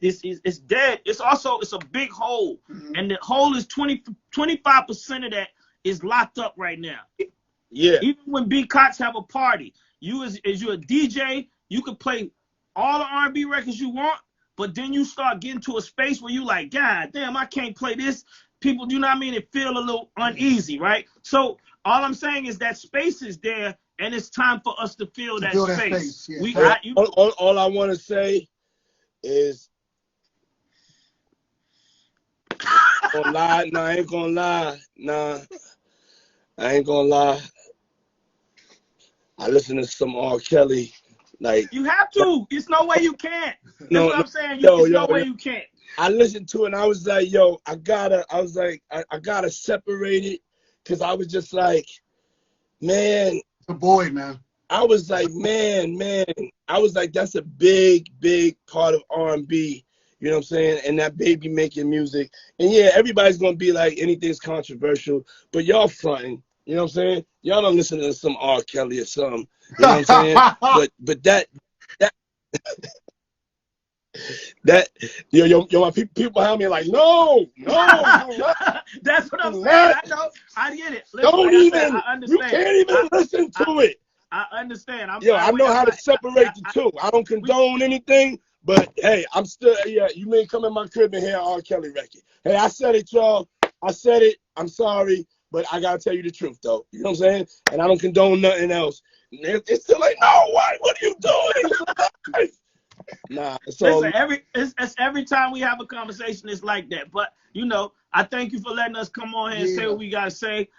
it's dead. It's a big hole, and the hole is 25% of that is locked up right now. Yeah. Even when B Cots have a party, you as you a DJ, you can play all the R&B records you want, but then you start getting to a space where you like, God damn, I can't play this. People, you know what I mean? It feel a little uneasy, right? So all I'm saying is that space is there, and it's time for us to fill that space. Yeah. All I want to say is, I ain't gonna lie. Nah, I ain't gonna lie. I listen to some R. Kelly. Like, you have to. It's no way you can't. That's what I'm saying. There's no way you can't. I listened to it and I was like, yo, I gotta separate it, because I was just like, man. The boy, man. I was like, man. I was like, that's a big part of R&B. You know what I'm saying? And that baby making music. And yeah, everybody's gonna be like, anything's controversial, but y'all fronting. You know what I'm saying? Y'all don't listen to some R. Kelly or something. You know what I'm saying? but that my people behind me are like, no. That's what I'm saying. I know. I get it. Listen, I understand. You can't even listen to it. I understand. I know how to separate the two. I don't condone anything, but hey, I'm still, you may come in my crib and hear an R. Kelly record. Hey, I said it, y'all. I said it. I'm sorry, but I gotta tell you the truth, though. You know what I'm saying? And I don't condone nothing else. It's still like, no, why? What are you doing? Nah. So listen, every time we have a conversation, it's like that. But I thank you for letting us come on here and say what we gotta say.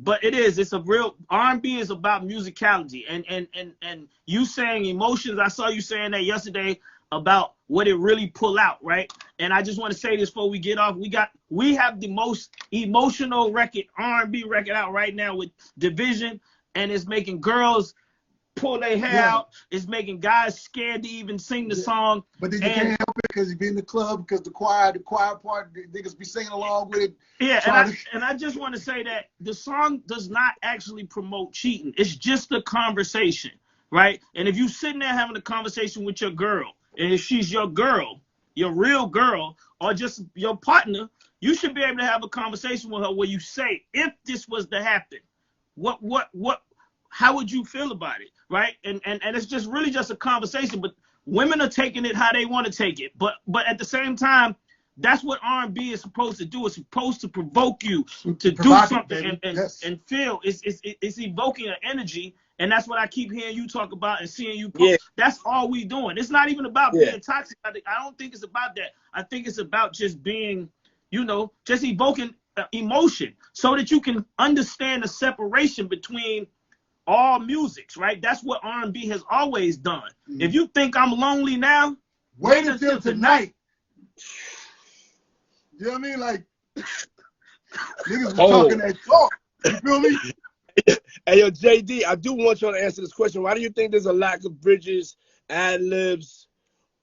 But it's a real R&B is about musicality and you saying emotions. I saw you saying that yesterday about what it really pull out, right? And I just want to say this before we get off. We have the most emotional record, R&B record out right now with Division, and it's making girls pull their hair out. It's making guys scared to even sing the song. But then you can't help it because you be in the club, because the choir part, niggas be singing along with it. Yeah, and I just want to say that the song does not actually promote cheating. It's just a conversation, right? And if you sitting there having a conversation with your girl, and if she's your girl, your real girl, or just your partner, you should be able to have a conversation with her where you say, if this was to happen, how would you feel about it, right? And it's just really just a conversation, but women are taking it how they want to take it. But at the same time, that's what R&B is supposed to do. It's supposed to provoke you to do something and feel. It's evoking an energy, and that's what I keep hearing you talk about and seeing you post. Yeah. That's all we doing. It's not even about being toxic. I don't think it's about that. I think it's about just being, just evoking emotion so that you can understand the separation between all musics, right? That's what R&B has always done. Mm-hmm. If you think I'm lonely now, wait until tonight. You know what I mean? Like, niggas was talking that talk. You feel me? Hey, yo, JD, I do want you to answer this question. Why do you think there's a lack of bridges, ad-libs,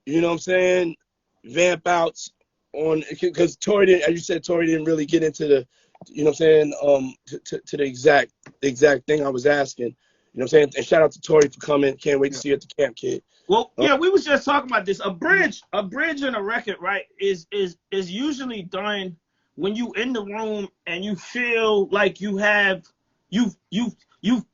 you know what I'm saying, vamp outs on, because Tory didn't, as you said, Tory didn't really get into the, you know what I'm saying, to the exact thing I was asking. You know what I'm saying? And shout out to Tory for coming. Can't wait to see you at the camp, kid. Well, we was just talking about this. A bridge and a record, right, is usually done when you in the room and you feel like you've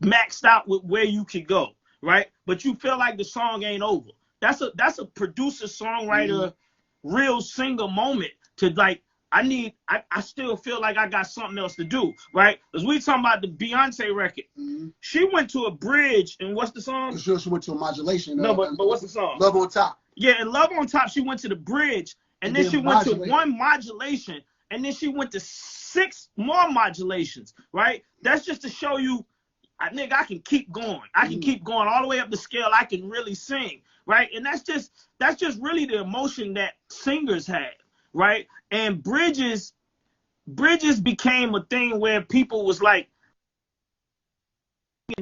maxed out with where you could go, right? But you feel like the song ain't over. That's a producer songwriter real single moment to like. I still feel like I got something else to do, right? Because we talking about the Beyonce record. Mm-hmm. She went to a bridge, and what's the song? She went to a modulation. No, but what's the song? Love on Top. Yeah, and Love on Top, she went to the bridge, and then she went to one modulation, and then she went to 6 more modulations, right? That's just to show you, I can keep going. I can keep going all the way up the scale. I can really sing, right? And that's just really the emotion that singers have. Right? And bridges became a thing where people was like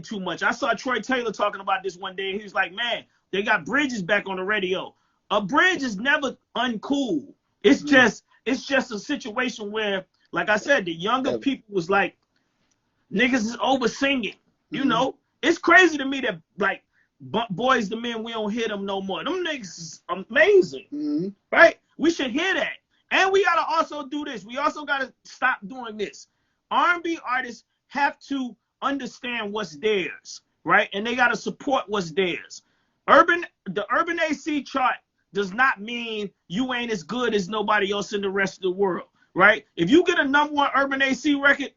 too much. I saw Troy Taylor talking about this one day. He was like, man, they got bridges back on the radio. A bridge is never uncool. It's just a situation where, like I said, the younger people was like, niggas is over singing. You know? It's crazy to me that like Boys the Men, We Don't Hear Them No More. Them niggas is amazing, Mm-hmm. right? We should hear that. And we got to also do this. We also got to stop doing this. R&B artists have to understand what's theirs, right? And they got to support what's theirs. The Urban AC chart does not mean you ain't as good as nobody else in the rest of the world, right? If you get a #1 Urban AC record,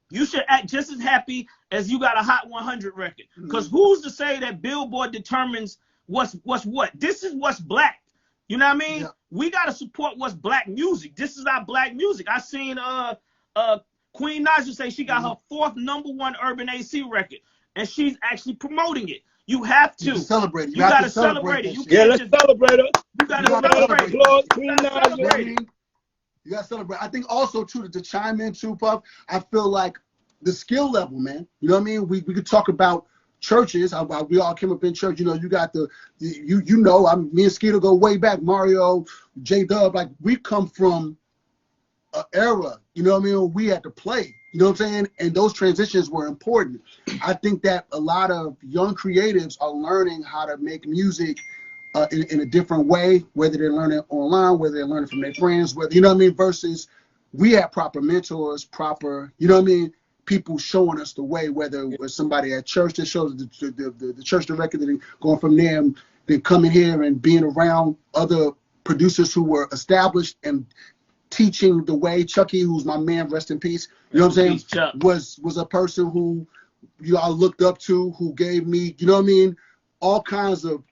you should act just as happy as you got a Hot 100 record. Because who's to say that Billboard determines what's what? This is what's black. You know what I mean? Yeah. We got to support what's black music. This is our black music. I seen Queen Naija say she got her 4th #1 Urban AC record, and she's actually promoting it. You have to. You celebrate it. You got to celebrate it. You Yeah, can't let's just, celebrate her. you got to celebrate it. Applause, Queen You gotta Naija. celebrate it. You got to celebrate. I think also, too, to chime in, too, Puff, I feel like the skill level, man. You know what I mean? We could talk about churches. We all came up in church. You know, you got me and Skeeter go way back. Mario, J-Dub, like, we come from an era, you know what I mean? We had to play, you know what I'm saying? And those transitions were important. I think that a lot of young creatives are learning how to make music in a different way, whether they're learning online, whether they're learning from their friends, whether, you know what I mean, versus we had proper mentors, proper, you know what I mean, people showing us the way, whether it was somebody at church that shows the church director, then going from there and then coming here and being around other producers who were established and teaching the way. Chucky, who's my man, rest in peace, you know what I'm saying, was a person who I looked up to, who gave me, you know what I mean, all kinds of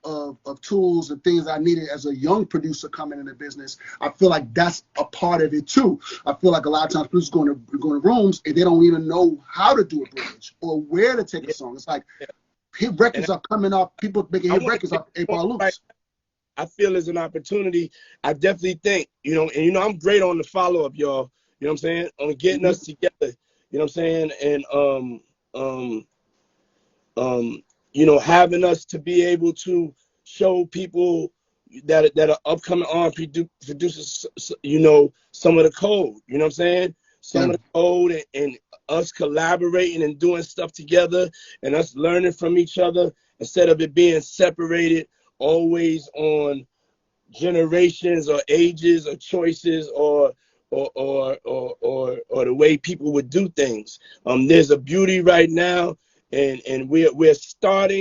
tools and things I needed as a young producer coming into business. I feel like that's a part of it too. I feel like a lot of times producers go to rooms and they don't even know how to do a bridge or where to take a song. It's like hit records are coming off, people making hit records off A-Bar Loops. I feel as an opportunity. I definitely think, and I'm great on the follow-up, y'all. You know what I'm saying? On getting us together. You know what I'm saying? And having us to be able to show people that are upcoming R&B producers, some of the code. You know what I'm saying? Some of the code and us collaborating and doing stuff together and us learning from each other instead of it being separated always on generations or ages or choices or the way people would do things. There's a beauty right now, and we're starting